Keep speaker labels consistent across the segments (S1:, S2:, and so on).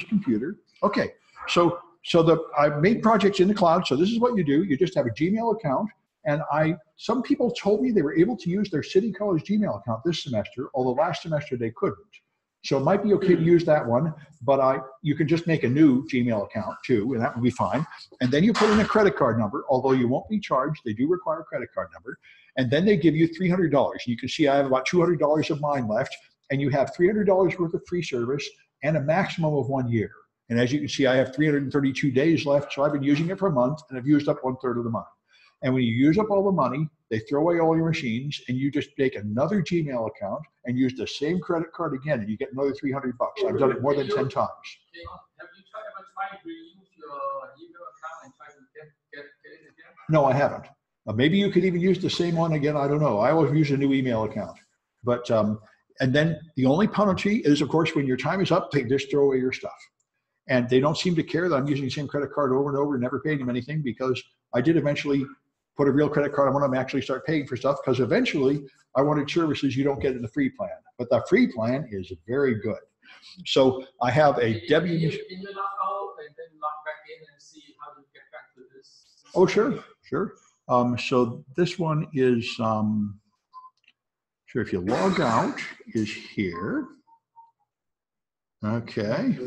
S1: computer. Okay, so I made projects in the cloud. So this is what you do. You just have a Gmail account. And some people told me they were able to use their City College Gmail account this semester, although last semester they couldn't. So it might be okay to use that one, but you can just make a new Gmail account too, and that would be fine. And then you put in a credit card number, although you won't be charged. They do require a credit card number. And then they give you $300. You can see I have about $200 of mine left, and you have $300 worth of free service and a maximum of 1 year. And as you can see, I have 332 days left, so I've been using it for a month, and I've used up 1/3 of the money. And when you use up all the money, they throw away all your machines, and you just make another Gmail account and use the same credit card again, and you get another $300. I've done it more than 10 times.
S2: Have you ever tried to reuse your email account and try to get it again?
S1: No, I haven't. Maybe you could even use the same one again. I don't know. I always use a new email account. But and then the only penalty is, of course, when your time is up, they just throw away your stuff. And they don't seem to care that I'm using the same credit card over and over and never paid them anything, because I did eventually put a real credit card on when I'm actually start paying for stuff, because eventually I wanted services you don't get in the free plan. But the free plan is very good. So I have a Debbie.
S2: Can you log out and then log back in and see how to get back to this?
S1: Oh, sure, sure. So this one is, sure, if you log out, is here. Okay.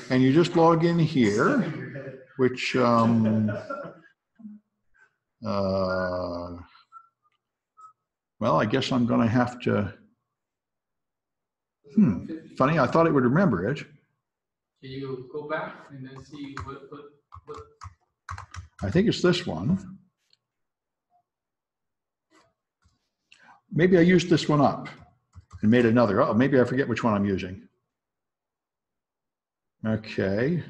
S1: And you just log in here, which, well, I guess I'm going to have to, funny, I thought it would remember it.
S2: Can you go back and then see what?
S1: I think it's this one. Maybe I used this one up and made another. Oh, maybe I forget which one I'm using. Okay.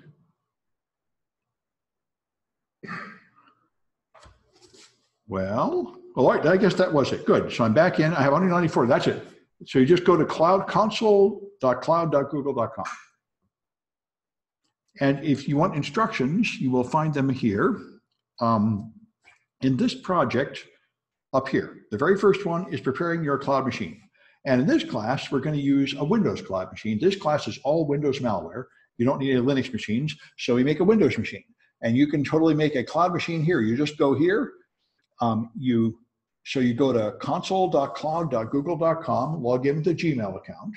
S1: Well, all right, I guess that was it. Good. So I'm back in. I have 194. That's it. So you just go to console.cloud.google.com. And if you want instructions, you will find them here. In this project up here, the very first one is preparing your cloud machine. And in this class, we're going to use a Windows cloud machine. This class is all Windows malware. You don't need any Linux machines. So we make a Windows machine. And you can totally make a cloud machine here. You just go here. So you go to console.cloud.google.com, log in with the Gmail account,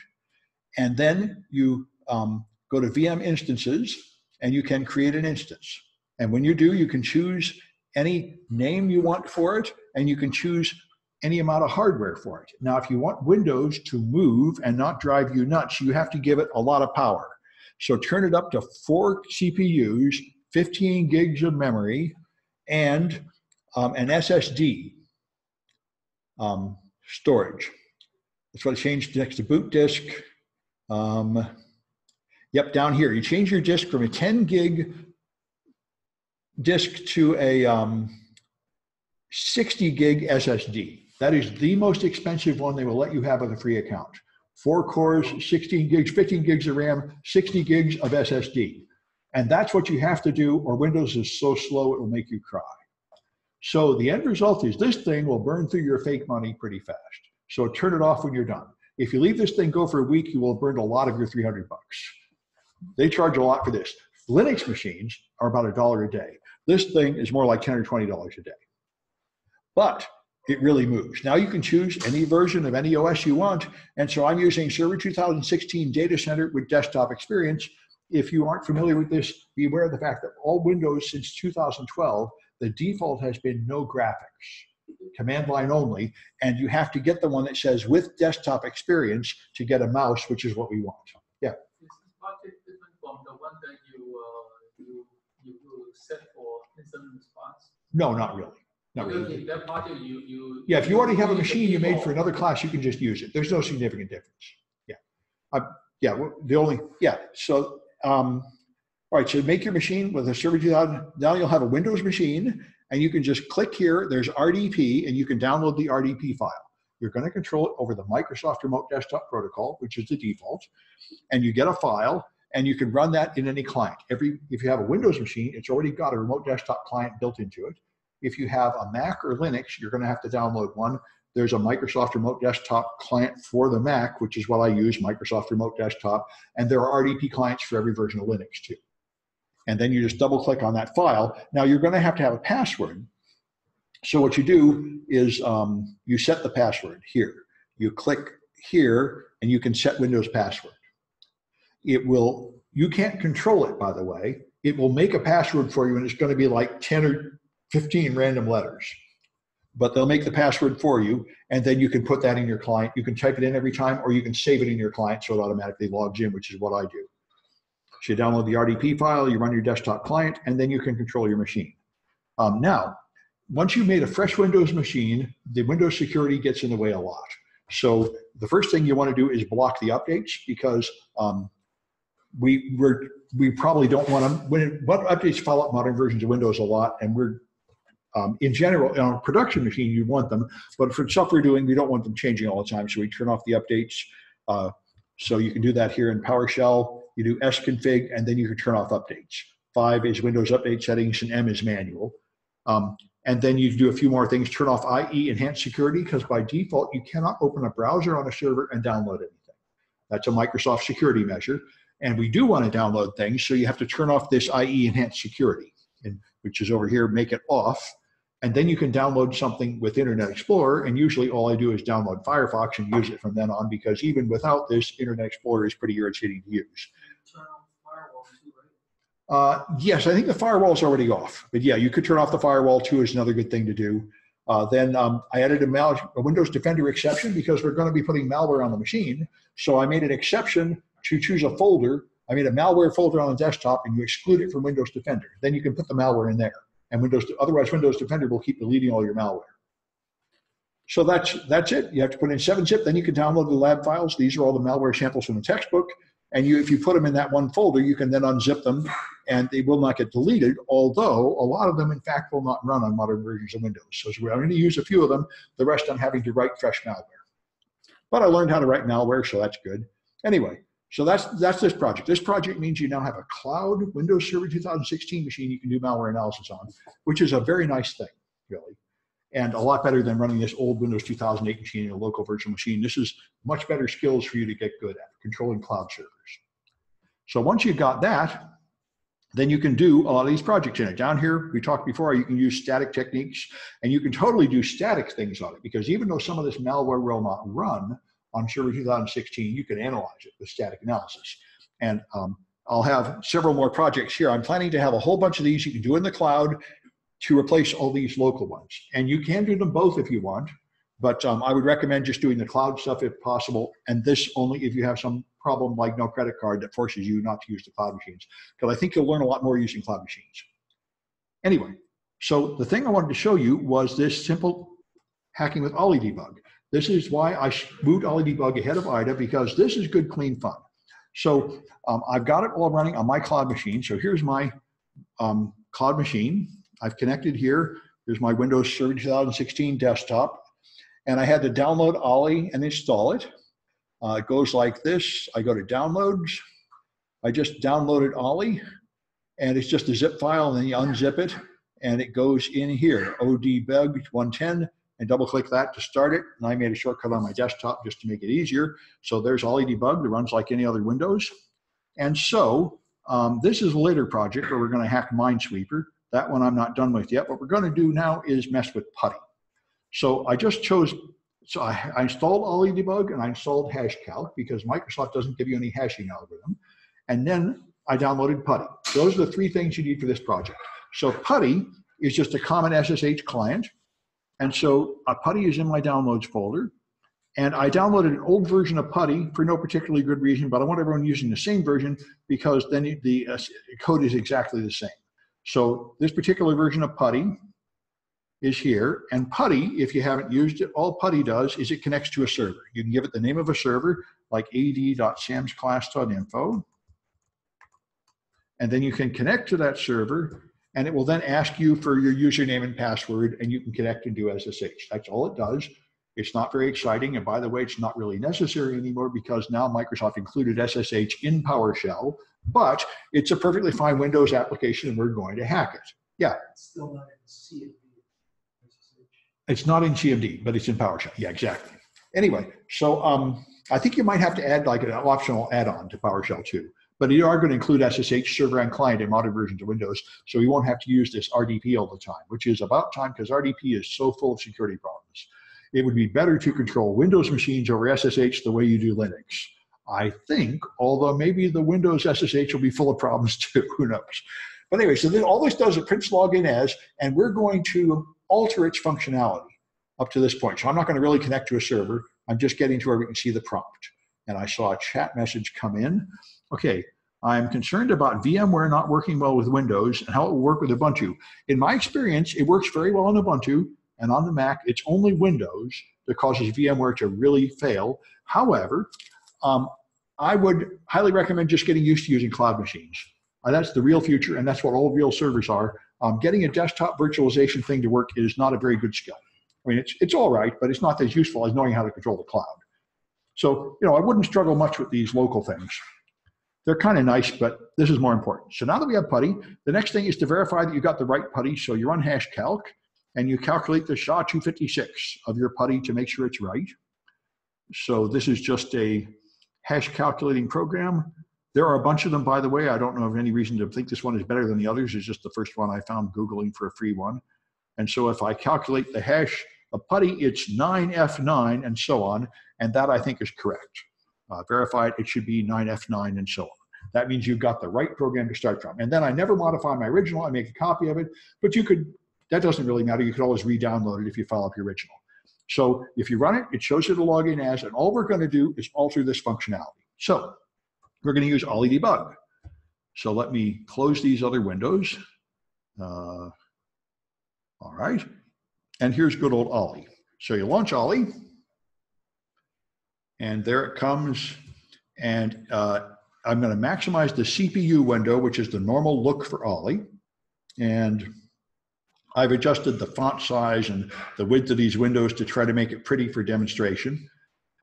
S1: and then you go to VM instances, and you can create an instance. And when you do, you can choose any name you want for it, and you can choose any amount of hardware for it. Now, if you want Windows to move and not drive you nuts, you have to give it a lot of power. So turn it up to 4 CPUs, 15 gigs of memory, and an SSD storage. That's what I changed next to boot disk. Yep, down here. You change your disk from a 10 gig disk to a 60 gig SSD. That is the most expensive one they will let you have with a free account. 4 cores, 16 gigs, 15 gigs of RAM, 60 gigs of SSD. And that's what you have to do, or Windows is so slow it will make you cry. So the end result is this thing will burn through your fake money pretty fast. So turn it off when you're done. If you leave this thing go for a week, you will burn a lot of your $300. They charge a lot for this. Linux machines are about $1 a day. This thing is more like $10 or $20 a day. But it really moves. Now you can choose any version of any OS you want. And so I'm using Server 2016 Data Center with desktop experience. If you aren't familiar with this, be aware of the fact that all Windows since 2012, the default has been no graphics, command line only, and you have to get the one that says with desktop experience to get a mouse, which is what we want. Yeah.
S2: Is this project different from the one that you set for instant response?
S1: No, not really. Not
S2: because
S1: really.
S2: In that project,
S1: yeah, if you already have a machine you made for another class, you can just use it. There's no significant difference. Yeah. So, all right, so make your machine with a Server 2000. Now you'll have a Windows machine, and you can just click here. There's RDP, and you can download the RDP file. You're going to control it over the Microsoft Remote Desktop Protocol, which is the default, and you get a file, and you can run that in any client. If you have a Windows machine, it's already got a remote desktop client built into it. If you have a Mac or Linux, you're going to have to download one. There's a Microsoft Remote Desktop client for the Mac, which is what I use, Microsoft Remote Desktop. And there are RDP clients for every version of Linux too. And then you just double click on that file. Now you're going to have a password. So what you do is you set the password here. You click here and you can set Windows password. You can't control it, by the way. It will make a password for you and it's going to be like 10 or 15 random letters. But they'll make the password for you and then you can put that in your client. You can type it in every time or you can save it in your client so it automatically logs in, which is what I do. So you download the RDP file, you run your desktop client, and then you can control your machine. Now, once you've made a fresh Windows machine, the Windows security gets in the way a lot. So the first thing you want to do is block the updates because we probably don't want them. When updates follow up modern versions of Windows a lot, and we're in general, on a production machine, you want them, but for stuff we're doing, we don't want them changing all the time, so we turn off the updates. So you can do that here in PowerShell. You do sconfig, and then you can turn off updates. 5 is Windows Update Settings, and M is manual. And then you do a few more things. Turn off IE Enhanced Security, because by default, you cannot open a browser on a server and download anything. That's a Microsoft security measure. And we do want to download things, so you have to turn off this IE Enhanced Security, which is over here, make it off. And then you can download something with Internet Explorer, and usually all I do is download Firefox and use it from then on, because even without this, Internet Explorer is pretty irritating to use. Yes, I think the firewall is already off, but yeah, you could turn off the firewall too, is another good thing to do. Then I added a Windows Defender exception because we're going to be putting malware on the machine. So I made an exception to choose a folder. I made a malware folder on the desktop and you exclude it from Windows Defender. Then you can put the malware in there. And otherwise Windows Defender will keep deleting all your malware. So that's it. You have to put in 7-zip, then you can download the lab files. These are all the malware samples from the textbook. And if you put them in that one folder, you can then unzip them and they will not get deleted, although a lot of them, in fact, will not run on modern versions of Windows. So I'm going to use a few of them. The rest I'm having to write fresh malware. But I learned how to write malware, so that's good. Anyway, so that's this project. This project means you now have a cloud Windows Server 2016 machine you can do malware analysis on, which is a very nice thing, really. And a lot better than running this old Windows 2008 machine in a local virtual machine. This is much better skills for you to get good at, controlling cloud servers. So once you've got that, then you can do a lot of these projects in it. Down here, we talked before, you can use static techniques, and you can totally do static things on it, because even though some of this malware will not run on Server 2016, you can analyze it with static analysis. And I'll have several more projects here. I'm planning to have a whole bunch of these you can do in the cloud to replace all these local ones. And you can do them both if you want, but I would recommend just doing the cloud stuff if possible, and this only if you have some problem like no credit card that forces you not to use the cloud machines, because I think you'll learn a lot more using cloud machines. Anyway, so the thing I wanted to show you was this simple hacking with OllyDbg. This is why I moved OllyDbg ahead of IDA, because this is good, clean fun. So I've got it all running on my cloud machine. So here's my cloud machine. I've connected here. Here's my Windows Server 2016 desktop. And I had to download Olly and install it. It goes like this. I go to downloads. I just downloaded Olly, and it's just a zip file, and then you unzip it, and it goes in here, ODbg 110, and double click that to start it. And I made a shortcut on my desktop just to make it easier. So there's OllyDbg that runs like any other Windows. And so this is a later project where we're going to hack Minesweeper. That one I'm not done with yet. What we're going to do now is mess with putty. So I just chose, so I installed OllyDbg and I installed hashcalc because Microsoft doesn't give you any hashing algorithm. And then I downloaded putty. Those are the 3 things you need for this project. So putty is just a common SSH client. And so putty is in my downloads folder. And I downloaded an old version of putty for no particularly good reason, but I want everyone using the same version because then the code is exactly the same. So this particular version of putty is here, and putty, if you haven't used it, all putty does is it connects to a server. You can give it the name of a server, like ad.samsclass.info, and then you can connect to that server, and it will then ask you for your username and password, and you can connect and do SSH. That's all it does. It's not very exciting, and by the way, it's not really necessary anymore because now Microsoft included SSH in PowerShell, but it's a perfectly fine Windows application, and we're going to hack it. Yeah?
S3: Still not in CNIT.
S1: It's not in CMD, but it's in PowerShell. Yeah, exactly. Anyway, so I think you might have to add like an optional add-on to PowerShell too. But you are going to include SSH server and client in modern versions of Windows, so you won't have to use this RDP all the time, which is about time because RDP is so full of security problems. It would be better to control Windows machines over SSH the way you do Linux. I think, although maybe the Windows SSH will be full of problems too, who knows. But anyway, so then all this does is prints login as, and we're going to alter its functionality up to this point. So I'm not going to really connect to a server. I'm just getting to where we can see the prompt. And I saw a chat message come in. Okay, I'm concerned about VMware not working well with Windows and how it will work with Ubuntu. In my experience, it works very well on Ubuntu, and on the Mac, it's only Windows that causes VMware to really fail. However, I would highly recommend just getting used to using cloud machines. That's the real future, and that's what all real servers are. Getting a desktop virtualization thing to work is not a very good skill. I mean, it's all right, but it's not as useful as knowing how to control the cloud. So, I wouldn't struggle much with these local things. They're kind of nice, but this is more important. So now that we have putty, the next thing is to verify that you got the right putty. So you run hash calc, and you calculate the SHA-256 of your putty to make sure it's right. So this is just a hash calculating program. There are a bunch of them, by the way. I don't know of any reason to think this one is better than the others. It's just the first one I found Googling for a free one. And so if I calculate the hash of putty, it's 9F9 and so on. And that I think is correct. Verified, it should be 9F9 and so on. That means you've got the right program to start from. And then I never modify my original. I make a copy of it. But you could, that doesn't really matter. You could always re-download it if you file up your original. So if you run it, it shows you the login as, and all we're going to do is alter this functionality. So we're going to use OllyDbg. So let me close these other windows. All right. And here's good old Olly. So you launch Olly, and there it comes. And I'm going to maximize the CPU window, which is the normal look for Olly. And I've adjusted the font size and the width of these windows to try to make it pretty for demonstration.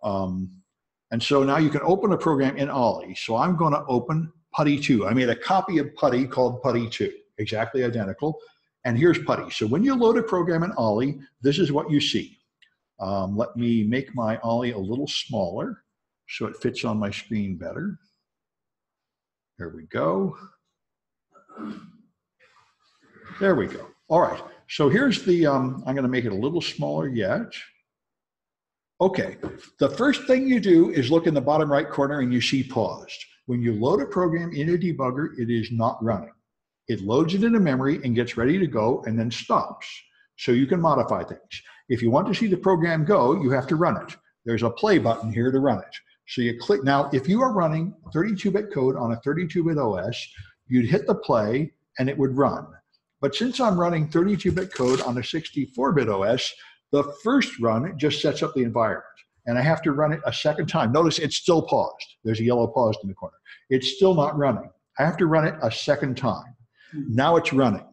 S1: And so now you can open a program in Olly. So I'm going to open Putty 2. I made a copy of Putty called Putty 2, exactly identical. And here's Putty. So when you load a program in Olly, this is what you see. Let me make my Olly a little smaller so it fits on my screen better. There we go. There we go. All right. So here's the, I'm going to make it a little smaller yet. Okay. The first thing you do is look in the bottom right corner and you see paused. When you load a program in a debugger, it is not running. It loads it into memory and gets ready to go and then stops. So you can modify things. If you want to see the program go, you have to run it. There's a play button here to run it. So you click. Now, if you are running 32-bit code on a 32-bit OS, you'd hit the play and it would run. But since I'm running 32-bit code on a 64-bit OS, the first run just sets up the environment. And I have to run it a second time. Notice it's still paused. There's a yellow pause in the corner. It's still not running. I have to run it a second time. Now it's running.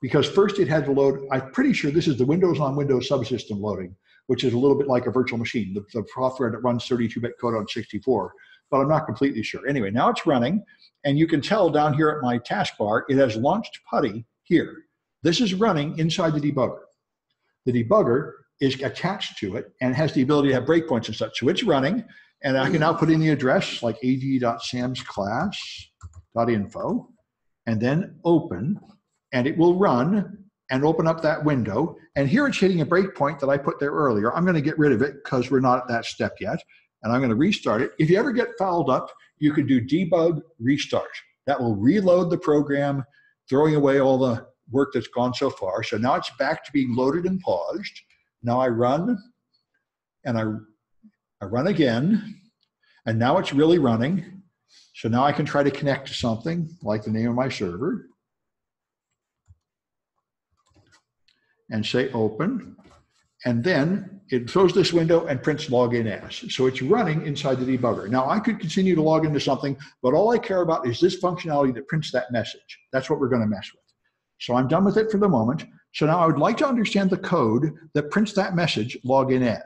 S1: Because first it had to load, I'm pretty sure this is the Windows on Windows subsystem loading, which is a little bit like a virtual machine, the software that runs 32-bit code on 64, but I'm not completely sure. Anyway, now it's running, and you can tell down here at my taskbar, it has launched Putty here. This is running inside the debugger. The debugger is attached to it and has the ability to have breakpoints and such. So it's running, and I can now put in the address like ad.samsclass.info, and then open, and it will run and open up that window. And here it's hitting a breakpoint that I put there earlier. I'm going to get rid of it because we're not at that step yet. And I'm going to restart it. If you ever get fouled up, you can do debug restart. That will reload the program, throwing away all the work that's gone so far. So now it's back to being loaded and paused. Now I run, and I run again, and now it's really running. So now I can try to connect to something like the name of my server and say open, and then it throws this window and prints login as. So it's running inside the debugger. Now I could continue to log into something, but all I care about is this functionality that prints that message. That's what we're going to mess with. So I'm done with it for the moment. So now I would like to understand the code that prints that message login as.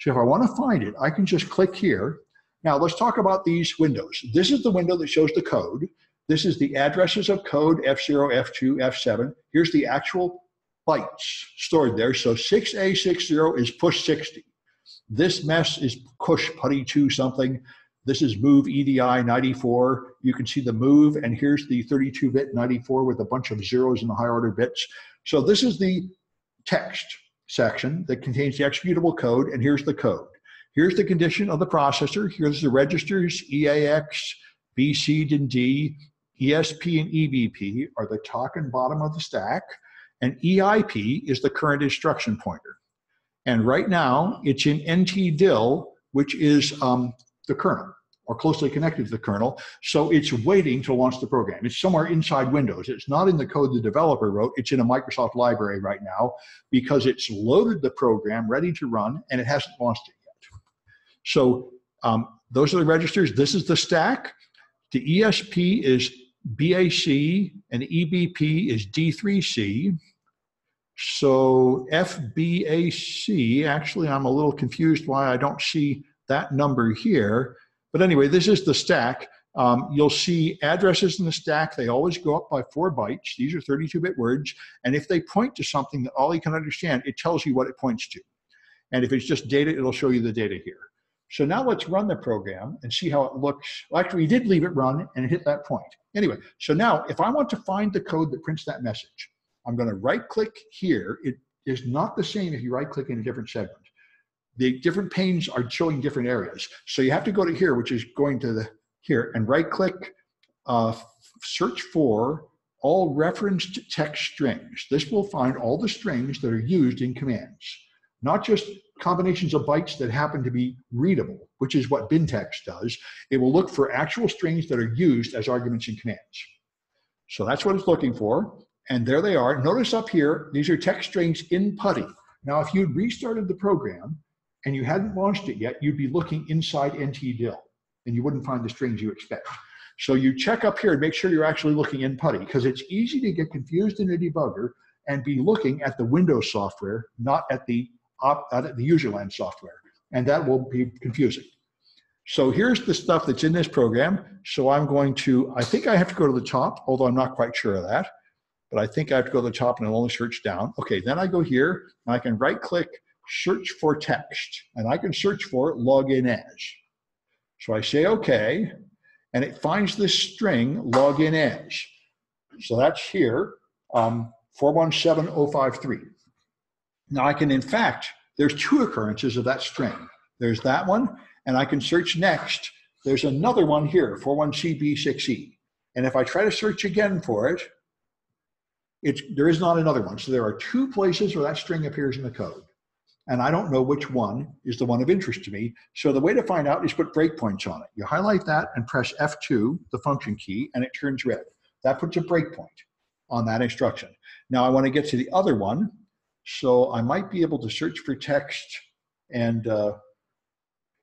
S1: So if I want to find it, I can just click here. Now let's talk about these windows. This is the window that shows the code. This is the addresses of code F0, F2, F7. Here's the actual bytes stored there. So 6A60 is push 60. This mess is push putty 2 something. This is move EDI 94. You can see the move, and here's the 32-bit 94 with a bunch of zeros in the high order bits. So this is the text section that contains the executable code, and here's the code. Here's the condition of the processor. Here's the registers, EAX, B, C, and D, ESP and EBP are the top and bottom of the stack, and EIP is the current instruction pointer. And right now, it's in NTDIL, which is the kernel, or closely connected to the kernel. So it's waiting to launch the program. It's somewhere inside Windows. It's not in the code the developer wrote. It's in a Microsoft library right now because it's loaded the program ready to run, and it hasn't launched it yet. So those are the registers. This is the stack. The ESP is BAC, and EBP is D3C. So FBAC, actually, I'm a little confused why I don't see that number here. But anyway, this is the stack. You'll see addresses in the stack. They always go up by 4 bytes. These are 32-bit words. And if they point to something that Ollie can understand, it tells you what it points to. And if it's just data, it'll show you the data here. So now let's run the program and see how it looks. Well, actually, we did leave it run, and it hit that point. Anyway, so now if I want to find the code that prints that message, I'm going to right-click here. It is not the same if you right-click in a different segment. The different panes are showing different areas. So you have to go to here, which is going to the here, and right-click, search for all referenced text strings. This will find all the strings that are used in commands, not just combinations of bytes that happen to be readable, which is what bin text does. It will look for actual strings that are used as arguments in commands. So that's what it's looking for. And there they are. Notice up here, these are text strings in putty. Now, if you'd restarted the program and you hadn't launched it yet, you'd be looking inside NTDIL, and you wouldn't find the strings you expect. So you check up here and make sure you're actually looking in putty, because it's easy to get confused in a debugger and be looking at the Windows software, not at the user land software, and that will be confusing. So here's the stuff that's in this program. So I'm going to, I think I have to go to the top, although I'm not quite sure of that, but I think I have to go to the top and I'll only search down. Okay, then I go here and I can right-click, search for text, and I can search for login as. So I say okay, and it finds this string login as. So that's here, 417053. Now I can, in fact, there's 2 occurrences of that string. There's that one, and I can search next. There's another one here, 41CB6E. And if I try to search again for it, there is not another one. So there are 2 places where that string appears in the code. And I don't know which one is the one of interest to me. So the way to find out is put breakpoints on it. You highlight that and press F2, the function key, and it turns red. That puts a breakpoint on that instruction. Now I want to get to the other one. So I might be able to search for text, and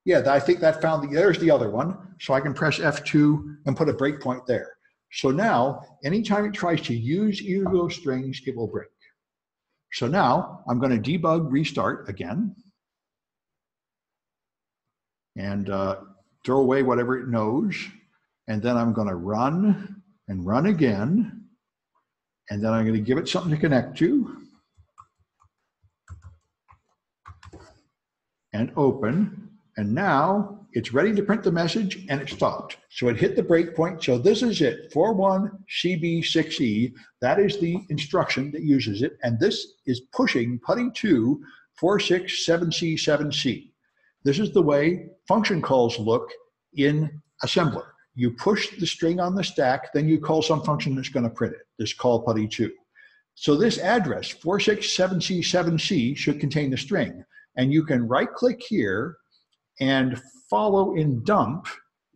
S1: yeah, I think that found there's the other one. So I can press F2 and put a breakpoint there. So now, anytime it tries to use either of those strings, it will break. So now I'm going to debug restart again and throw away whatever it knows. And then I'm going to run and run again. And then I'm going to give it something to connect to. And open, and now it's ready to print the message, and it stopped. So it hit the breakpoint. So this is it, 41CB6E. That is the instruction that uses it, and this is pushing putty 2 467C7C. This is the way function calls look in assembler. You push the string on the stack, then you call some function that's going to print it. This call putty 2. So this address, 467C7C, should contain the string. And you can right-click here and follow in dump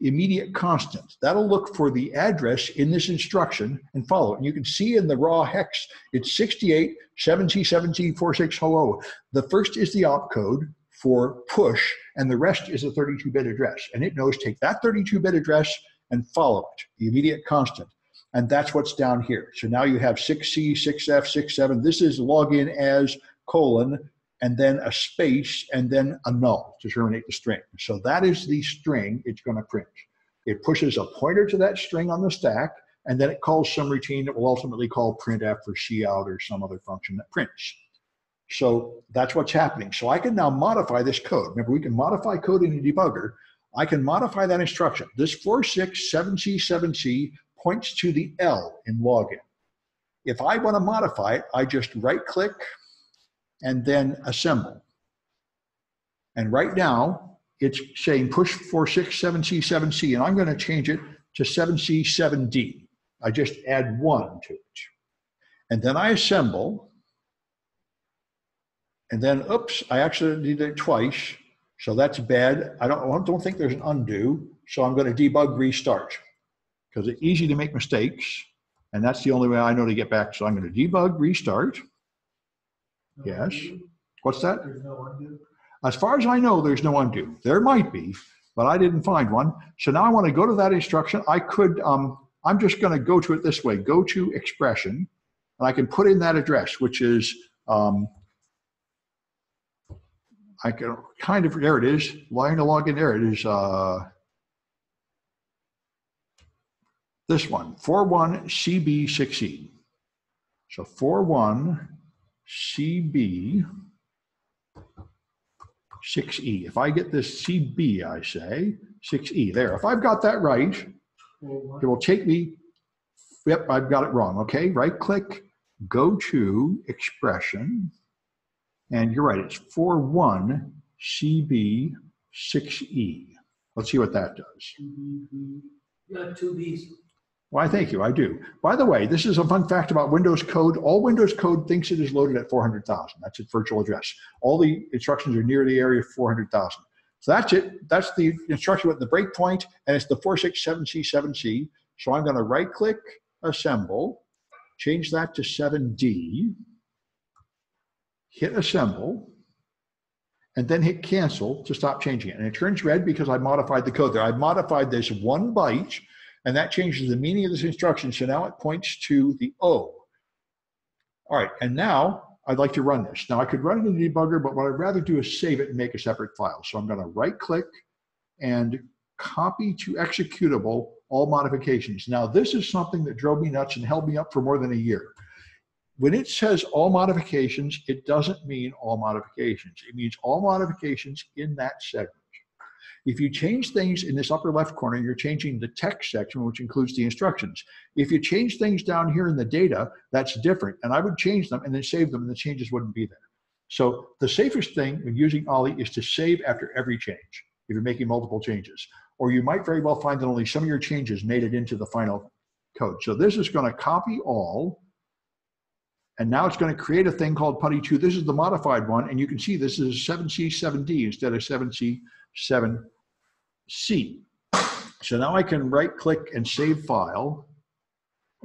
S1: immediate constant. That'll look for the address in this instruction and follow it. And you can see in the raw hex, it's 68-7C-7C-4600. The first is the opcode for push, and the rest is a 32-bit address. And it knows take that 32-bit address and follow it, the immediate constant. And that's what's down here. So now you have 6C, 6F, 67. This is login as colon, and then a space, and then a null to terminate the string. So that is the string it's going to print. It pushes a pointer to that string on the stack, and then it calls some routine that will ultimately call printf or cout or some other function that prints. So that's what's happening. So I can now modify this code. Remember, we can modify code in a debugger. I can modify that instruction. This 467C7C points to the L in login. If I want to modify it, I just right-click and then assemble. And right now, it's saying push 467C7C, and I'm going to change it to 7C7D. I just add 1 to it. And then I assemble. And then, oops, I actually did it twice. So that's bad. I don't think there's an undo. So I'm going to debug restart because it's easy to make mistakes. And that's the only way I know to get back. So I'm going to debug restart. Yes. What's that?
S3: There's no undo.
S1: As far as I know, there's no undo. There might be, but I didn't find one. So now I want to go to that instruction. I could, I'm just going to go to it this way. Go to expression, and I can put in that address, which is, I can kind of, there it is, line to log in, there it is, this one, 41CB6E. So 41CB6E. If I get this CB, I say, 6E, there. If I've got that right, it will take me, yep, I've got it wrong, okay? Right click, go to expression, and you're right, it's 41CB6E. Let's see what that does.
S3: You got 2 B's.
S1: Why, thank you, I do. By the way, this is a fun fact about Windows code. All Windows code thinks it is loaded at 400,000. That's its virtual address. All the instructions are near the area of 400,000. So that's it. That's the instruction with the breakpoint, and it's the 467C7C. So I'm going to right-click, assemble, change that to 7D, hit assemble, and then hit cancel to stop changing it. And it turns red because I modified the code there. I've modified this 1 byte, and that changes the meaning of this instruction. So now it points to the O. All right, and now I'd like to run this. Now I could run it in the debugger, but what I'd rather do is save it and make a separate file. So I'm going to right-click and copy to executable all modifications. Now this is something that drove me nuts and held me up for more than a year. When it says all modifications, it doesn't mean all modifications. It means all modifications in that segment. If you change things in this upper left corner, you're changing the text section, which includes the instructions. If you change things down here in the data, that's different. And I would change them and then save them, and the changes wouldn't be there. So the safest thing when using Olly is to save after every change, if you're making multiple changes. Or you might very well find that only some of your changes made it into the final code. So this is going to copy all. And now it's going to create a thing called putty2. This is the modified one. And you can see this is 7C7D instead of 7C7C. So now I can right click and save file.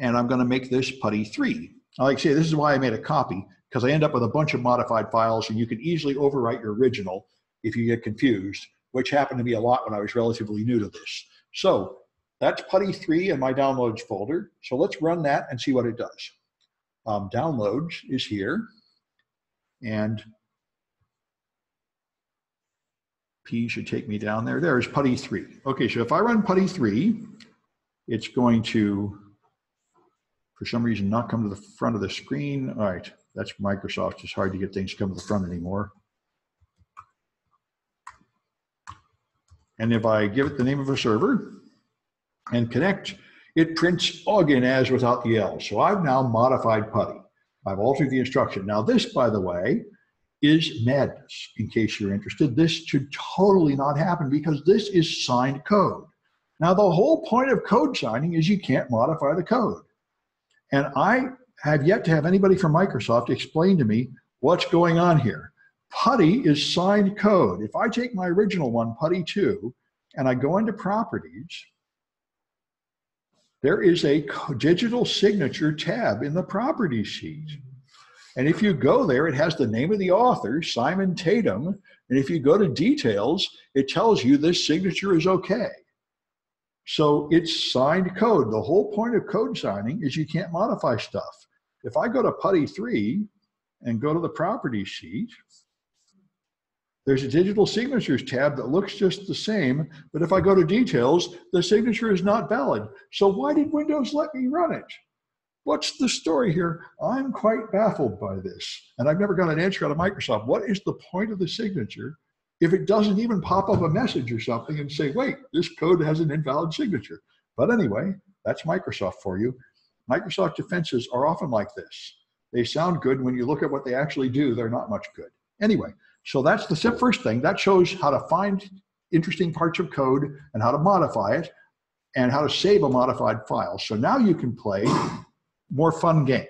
S1: And I'm going to make this putty3. Like I say, this is why I made a copy, because I end up with a bunch of modified files, and you can easily overwrite your original if you get confused, which happened to me a lot when I was relatively new to this. So that's putty3 in my downloads folder. So let's run that and see what it does. Downloads is here, and P should take me down there. There's putty3. Okay, so if I run putty3, it's going to, for some reason, not come to the front of the screen. All right, that's Microsoft. It's hard to get things to come to the front anymore. And if I give it the name of a server and connect, it prints login as without the L. So I've now modified putty. I've altered the instruction. Now this, by the way, is madness. In case you're interested, this should totally not happen because this is signed code. Now the whole point of code signing is you can't modify the code. And I have yet to have anybody from Microsoft explain to me what's going on here. Putty is signed code. If I take my original one, putty2, and I go into properties, there is a digital signature tab in the properties sheet. And if you go there, it has the name of the author, Simon Tatum. And if you go to details, it tells you this signature is okay. So it's signed code. The whole point of code signing is you can't modify stuff. If I go to putty3 and go to the properties sheet, There's a digital signatures tab that looks just the same, but if I go to details, the signature is not valid. So why did Windows let me run it? What's the story here? I'm quite baffled by this. And I've never got an answer out of Microsoft. What is the point of the signature if it doesn't even pop up a message or something and say, wait, this code has an invalid signature? But anyway, that's Microsoft for you. Microsoft defenses are often like this. They sound good. When you look at what they actually do, they're not much good. Anyway, so that's the first thing. That shows how to find interesting parts of code and how to modify it and how to save a modified file. So now you can play more fun games.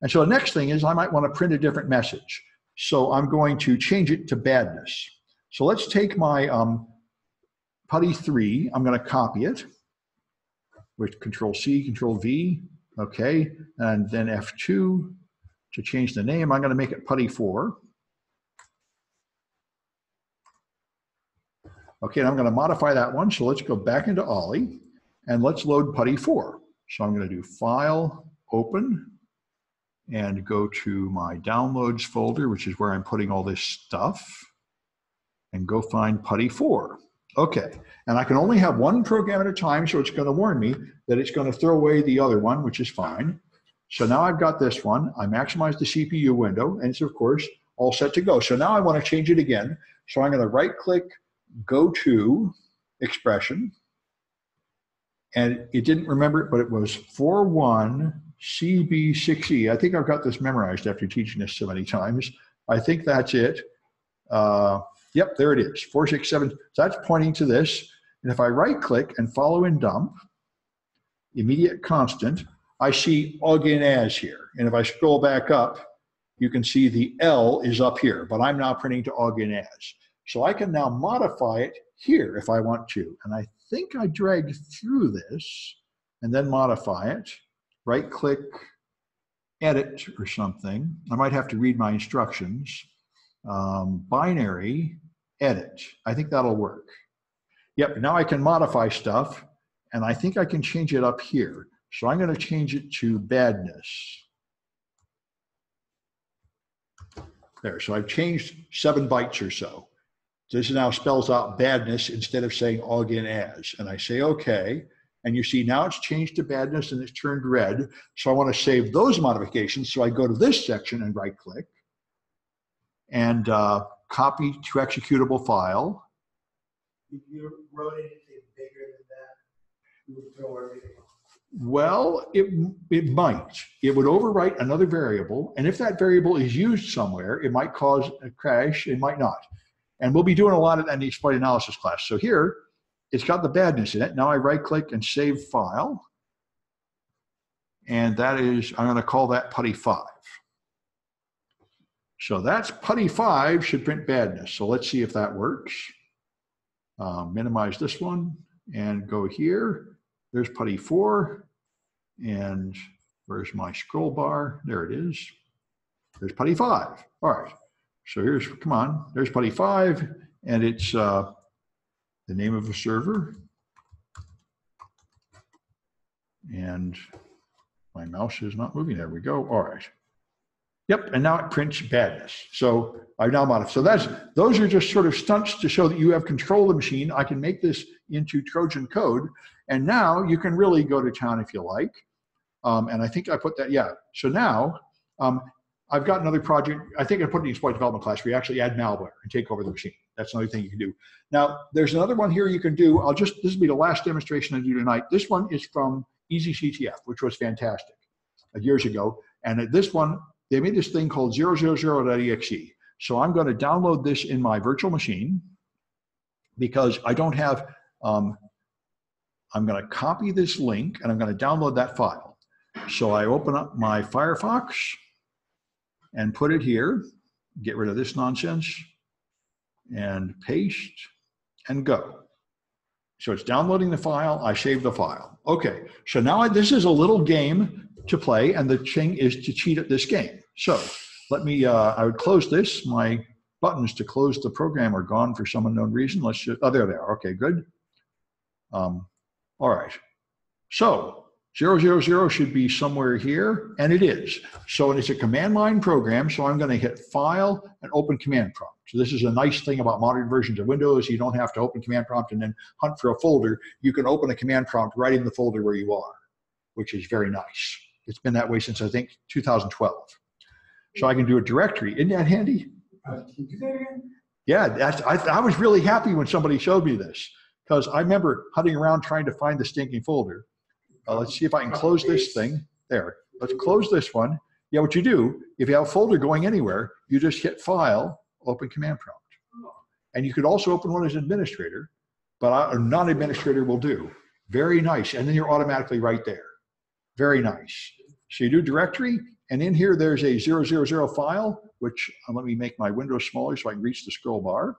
S1: And so the next thing is I might want to print a different message. So I'm going to change it to badness. So let's take my putty 3. I'm going to copy it with Control C, Control V. Okay, and then F2 to change the name. I'm going to make it putty 4. Okay, and I'm going to modify that one. So let's go back into Olly and let's load putty 4. So I'm going to do File, Open, and go to my Downloads folder, which is where I'm putting all this stuff, and go find putty 4. Okay, and I can only have one program at a time, so it's going to warn me that it's going to throw away the other one, which is fine. So now I've got this one. I maximize the CPU window, and it's, of course, all set to go. So now I want to change it again. So I'm going to right-click, go to Expression, and it didn't remember it, but it was 41CB6E. I think I've got this memorized after teaching this so many times. I think that's it. Yep, there it is, 467. So that's pointing to this. And if I right-click and follow in dump, immediate constant, I see login as here. And if I scroll back up, you can see the L is up here, but I'm now printing to login as. So I can now modify it here if I want to. And I think I dragged through this and then modify it. Right-click, edit or something. I might have to read my instructions. Binary, edit. I think that'll work. Yep, now I can modify stuff, and I think I can change it up here. So I'm going to change it to badness. There, so I've changed 7 bytes or so. This now spells out badness instead of saying login as. And I say okay, and you see now it's changed to badness and it's turned red. So I want to save those modifications. So I go to this section and right-click and copy to executable file.
S3: If you wrote anything bigger than that, you would throw everything off.
S1: Well, it might. It would overwrite another variable, and if that variable is used somewhere, it might cause a crash, it might not. And we'll be doing a lot of that in the exploit analysis class. So here, it's got the badness in it. Now I right-click and save file, and that is, I'm going to call that putty 5. So that's putty 5 should print badness. So let's see if that works. Minimize this one and go here. There's putty 4. And where's my scroll bar? There it is. There's putty 5. All right. So here's, come on, there's putty 5. And it's the name of the server. And my mouse is not moving. There we go. All right. Yep, and now it prints badness. So I've now modified. So those are just sort of stunts to show that you have control of the machine. I can make this into Trojan code, and now you can really go to town if you like. And I think I put that, yeah. So now I've got another project. I think I put in the exploit development class where you actually add malware and take over the machine. That's another thing you can do. Now, there's another one here you can do. This will be the last demonstration I do tonight. This one is from EasyCTF, which was fantastic years ago. And this one, they made this thing called 000.exe. So I'm going to download this in my virtual machine because I don't have, I'm going to copy this link and I'm going to download that file. So I open up my Firefox and put it here, get rid of this nonsense and paste and go. So it's downloading the file, I save the file. Okay, so now this is a little game to play, and the thing is to cheat at this game. So let me, I would close this. My buttons to close the program are gone for some unknown reason. Let's just, oh, there they are. Okay, good. All right. So 000 should be somewhere here, and it is. So it's a command line program, so I'm going to hit File and Open Command Prompt. So this is a nice thing about modern versions of Windows. You don't have to open Command Prompt and then hunt for a folder. You can open a command prompt right in the folder where you are, which is very nice. It's been that way since, I think, 2012. So I can do a directory. Isn't that handy?
S3: Can you do that again?
S1: Yeah, I was really happy when somebody showed me this, because I remember hunting around trying to find the stinking folder. Let's see if I can close this thing. There, let's close this one. Yeah, what you do, if you have a folder going anywhere, you just hit File, Open Command Prompt. And you could also open one as administrator, but a non-administrator will do. Very nice, and then you're automatically right there. Very nice. So you do directory, and in here there's a 000 file, which let me make my window smaller so I can reach the scroll bar.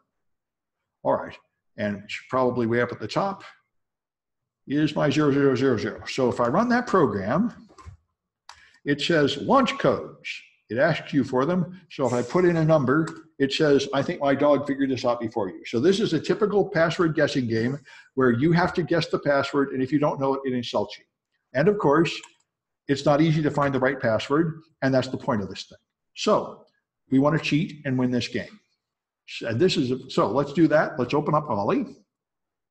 S1: All right, and probably way up at the top is my 0000. So if I run that program, it says launch codes. It asks you for them. So if I put in a number, it says, I think my dog figured this out before you. So this is a typical password guessing game where you have to guess the password, and if you don't know it, it insults you. And of course, it's not easy to find the right password, and that's the point of this thing. So we want to cheat and win this game. And this is, so let's do that. Let's open up Olly.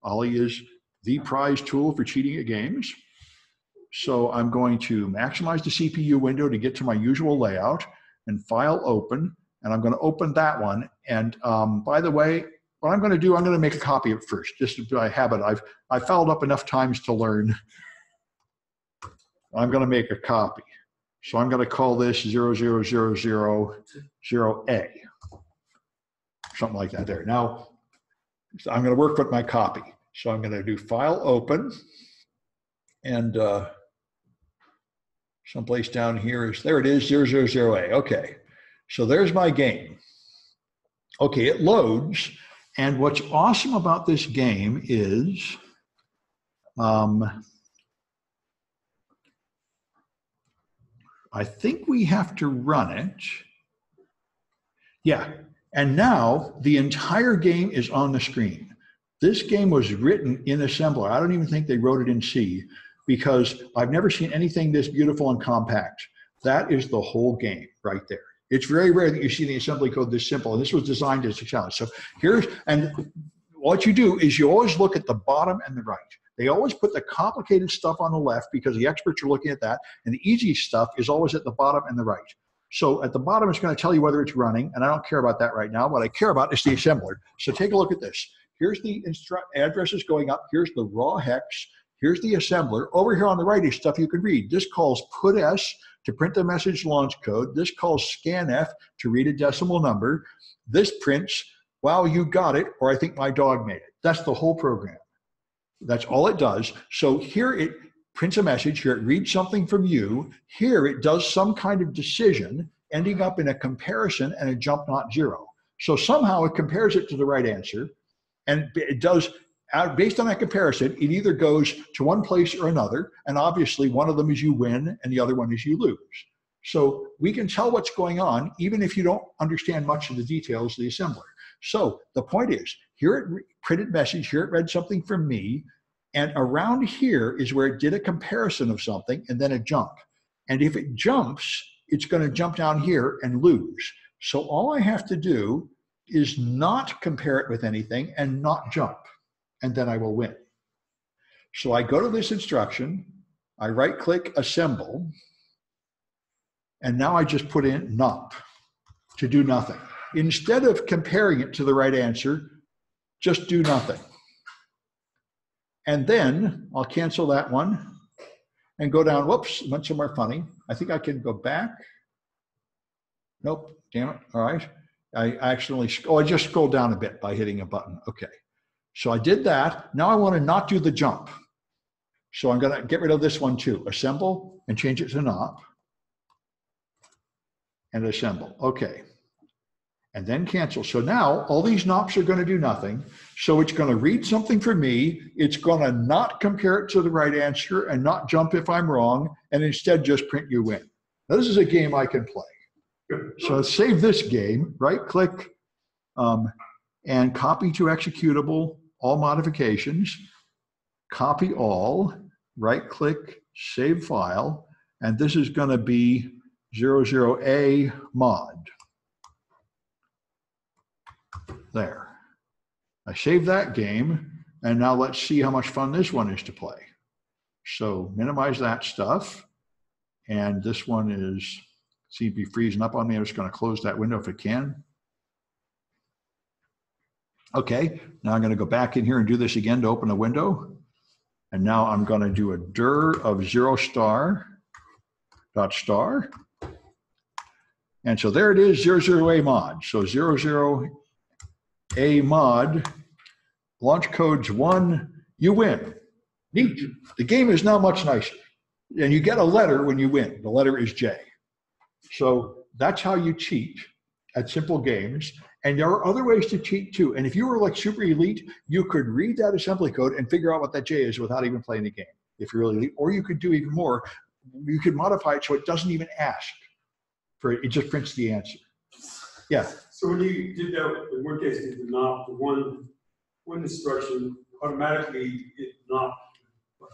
S1: Olly is the prize tool for cheating at games. So I'm going to maximize the CPU window to get to my usual layout and File Open, and I'm going to open that one. And by the way, what I'm going to do, I'm going to make a copy of it first, just by habit. I've fouled up enough times to learn. I'm going to make a copy. So I'm going to call this 00000A. Something like that there. Now, I'm going to work with my copy. So I'm going to do File Open, and someplace down here is, there it is, 000A. Okay, so there's my game. Okay, it loads, and what's awesome about this game is I think we have to run it. Yeah, and now the entire game is on the screen. This game was written in assembler. I don't even think they wrote it in C, because I've never seen anything this beautiful and compact. That is the whole game right there. It's very rare that you see the assembly code this simple, and this was designed as a challenge. So here's, and what you do is you always look at the bottom and the right. They always put the complicated stuff on the left because the experts are looking at that, and the easy stuff is always at the bottom and the right. So at the bottom, it's going to tell you whether it's running, and I don't care about that right now. What I care about is the assembler. So take a look at this. Here's the addresses going up. Here's the raw hex. Here's the assembler. Over here on the right is stuff you can read. This calls putS to print the message launch code. This calls scanf to read a decimal number. This prints, wow, you got it, or I think my dog made it. That's the whole program. That's all it does. So here it prints a message. Here it reads something from you. Here it does some kind of decision, ending up in a comparison and a jump not zero. So somehow it compares it to the right answer. And it does, based on that comparison, it either goes to one place or another. And obviously one of them is you win and the other one is you lose. So we can tell what's going on even if you don't understand much of the details of the assembler. So the point is, here it printed message, here it read something from me, and around here is where it did a comparison of something and then a jump. And if it jumps, it's going to jump down here and lose. So all I have to do is not compare it with anything and not jump, and then I will win. So I go to this instruction, I right-click Assemble, and now I just put in NOP to do nothing. Instead of comparing it to the right answer, just do nothing. And then I'll cancel that one and go down, whoops, went somewhere funny. I think I can go back. Nope, damn it, all right. I accidentally, oh, I just scrolled down a bit by hitting a button, okay. So I did that, now I wanna not do the jump. So I'm gonna get rid of this one too. Assemble and change it to NOP. And assemble, okay. And then cancel. So now all these NOPs are going to do nothing. So it's going to read something from me. It's going to not compare it to the right answer and not jump if I'm wrong, and instead just print you win. Now, this is a game I can play. So save this game, right click, and copy to executable, all modifications, copy all, right click, save file, and this is going to be 00A mod. There. I saved that game, and now let's see how much fun this one is to play. So minimize that stuff, and this one is, seems to be freezing up on me. I'm just going to close that window if it can. Okay, now I'm going to go back in here and do this again to open a window. And now I'm going to do a dir of 0 star dot star. And so there it is, 00A mod. So 00A mod, launch codes 1, you win. Neat. The game is now much nicer. And you get a letter when you win. The letter is J. So that's how you cheat at simple games. And there are other ways to cheat too. And if you were like super elite, you could read that assembly code and figure out what that J is without even playing the game, if you're really elite. Or you could do even more. You could modify it so it doesn't even ask for it. It just prints the answer. Yeah.
S4: So when you did that, in one case, you did not, the one instruction, automatically it knocked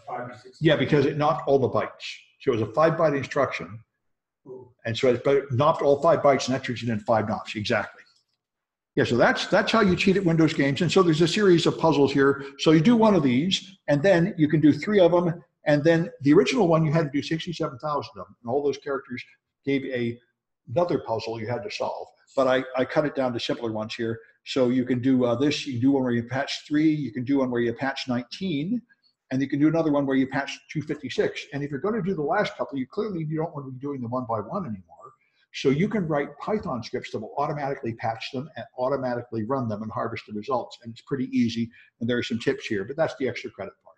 S4: 5 or 6.
S1: Yeah, because it knocked all the bytes. So it was a 5-byte instruction. And so it knocked all 5 bytes, and that turns it into 5 knocks. Exactly. Yeah, so that's how you cheat at Windows games. And so there's a series of puzzles here. So you do one of these, and then you can do 3 of them. And then the original one, you had to do 67,000 of them. And all those characters gave another puzzle you had to solve. But I cut it down to simpler ones here. So you can do this. You can do one where you patch 3. You can do one where you patch 19. And you can do another one where you patch 256. And if you're going to do the last couple, you clearly don't want to be doing them one by one anymore. So you can write Python scripts that will automatically patch them and automatically run them and harvest the results. And it's pretty easy. And there are some tips here, but that's the extra credit part.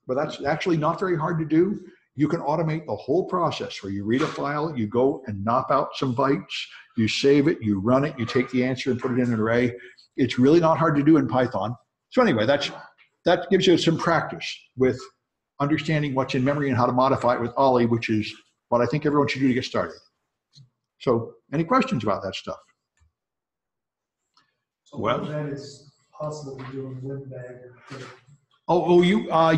S1: But that's actually not very hard to do. You can automate the whole process where you read a file, you go and knock out some bytes, you save it, you run it, you take the answer and put it in an array. It's really not hard to do in Python. So anyway, that gives you some practice with understanding what's in memory and how to modify it with Olly, which is what I think everyone should do to get started. So any questions about that stuff?
S3: So
S1: Well,
S3: that is possible to do in WinBag.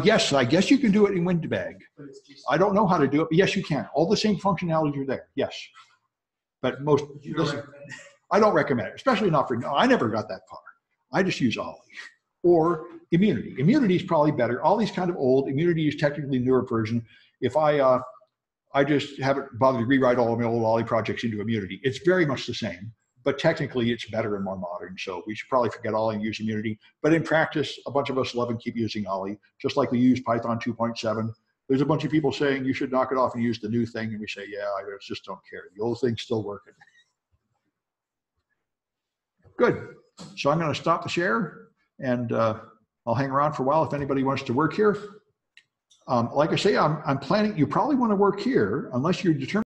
S1: Yes, I guess you can do it in WinDbg.
S3: But it's just,
S1: I don't know how to do it, but yes, you can. All the same functionalities are there, yes. But most,
S3: you don't
S1: listen,
S3: recommend it.
S1: I don't recommend it, especially not for, no, I never got that far. I just use Olly. Or Immunity. Immunity is probably better. Olly's kind of old. Immunity is technically a newer version. If I just haven't bothered to rewrite all of my old Olly projects into Immunity. It's very much the same, but technically it's better and more modern. So we should probably forget Olly and use Immunity. But in practice, a bunch of us love and keep using Olly, just like we use Python 2.7. There's a bunch of people saying you should knock it off and use the new thing. And we say, yeah, I just don't care. The old thing's still working. Good. So I'm going to stop the share. And I'll hang around for a while if anybody wants to work here. Like I say, I'm planning, you probably want to work here unless you're determined